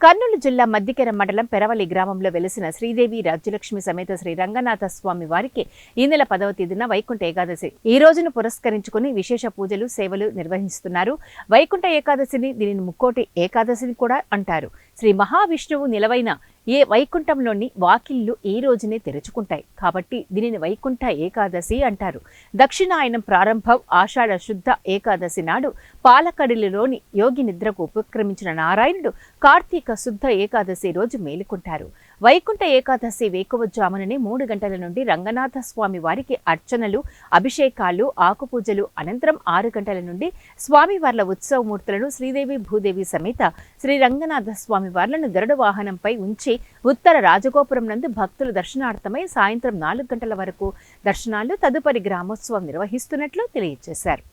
కర్నూలు జిల్లా మద్దికెర మండలం పెరవలి గ్రామంలో వెలిసిన శ్రీదేవి రాజ్యలక్ష్మి సమేత శ్రీ రంగనాథ స్వామి వారికి ఈ నెల 10వ తేదీన వైకుంఠ ఏకాదశి ఈ రోజును పురస్కరించుకుని విశేష పూజలు సేవలు నిర్వహిస్తున్నారు. వైకుంఠ ఏకాదశిని దీనిని ముక్కోటి ఏకాదశిని కూడా అంటారు. శ్రీ మహావిష్ణువు నిలవైన ఏ వైకుంఠంలోని వాకిళ్లు ఈ రోజునే తెరుచుకుంటాయి కాబట్టి దీనిని వైకుంఠ ఏకాదశి అంటారు. దక్షిణాయనం ప్రారంభం ఆషాఢ శుద్ధ ఏకాదశి నాడు పాలకడిలోని యోగి నిద్రకు ఉపక్రమించిన నారాయణుడు కార్తీక శుద్ధ ఏకాదశి రోజు మేలుకుంటారు. వైకుంఠ ఏకాదశి వేకువజాముననే 3 గంటల నుండి రంగనాథ స్వామి వారికి అర్చనలు, అభిషేకాలు, ఆకుపూజలు అనంతరం 6 గంటల నుండి స్వామివార్ల ఉత్సవమూర్తులను శ్రీదేవి భూదేవి సమేత శ్రీ రంగనాథ స్వామి వార్లను గరుడ వాహనంపై ఉంచి ఉత్తర రాజగోపురం నందు భక్తుల దర్శనార్థమై సాయంత్రం 4 గంటల వరకు దర్శనాలు, తదుపరి గ్రామోత్సవం నిర్వహిస్తున్నట్లు తెలియజేశారు.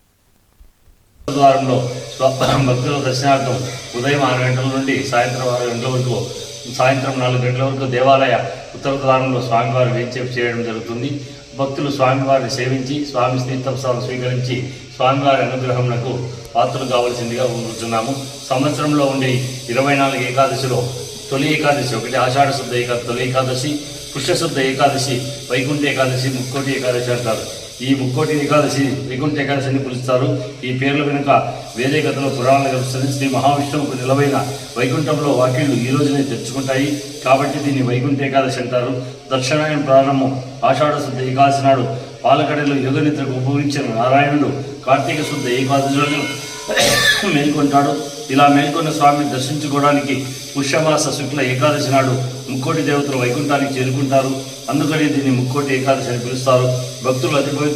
భక్తుల దర్శనార్థం ఉదయం 6 గంటల నుండి సాయంత్రం 6 గంటల వరకు, సాయంత్రం 4 గంటల వరకు దేవాలయ ఉత్తర ద్వారంలో స్వామివారి వేంచేపు చేయడం జరుగుతుంది. భక్తులు స్వామివారిని సేవించి స్వామి తీర్థప్రసాదం స్వీకరించి స్వామివారి అనుగ్రహంకు పాత్రలు కావాల్సిందిగా కోరుతున్నాము. సంవత్సరంలో ఉండే 24 ఏకాదశిలో తొలి ఏకాదశి ఒకటి ఆషాఢ శుద్ధ తొలి ఏకాదశి, పుష్యశుద్ధ ఏకాదశి, వైకుంఠ ఏకాదశి, ముక్కోటి ఏకాదశి అంటారు. ఈ ముక్కోటి ఏకాదశి వైకుంఠ ఏకాదశిని పిలుస్తారు. ఈ పేర్ల వెనుక వేరే కథలో పురాణాలు కలుస్తుంది. శ్రీ మహావిష్ణువుకు నిలవైన వైకుంఠంలో వాకిళ్లు ఈ రోజునే తెచ్చుకుంటాయి కాబట్టి దీన్ని వైకుంఠ ఏకాదశి అంటారు. దక్షిణాయనం ప్రారంభం ఆషాఢ శుద్ధ ఏకాదశి నాడు పాలకడలో యోగ నిద్రకు ఉపయోగించిన నారాయణుడు కార్తీక శుద్ధ ఏకాదశి రోజు మేల్కొంటాడు. ఇలా మేల్కొన్న స్వామిని దర్శించుకోవడానికి పుష్యమాస శుక్ల ఏకాదశి నాడు ముక్కోటి దేవతలు వైకుంఠానికి చేరుకుంటారు. అందుకని దీన్ని ముక్కోటి ఏకాదశి అని పిలుస్తారు. భక్తులు అతి పవిత్ర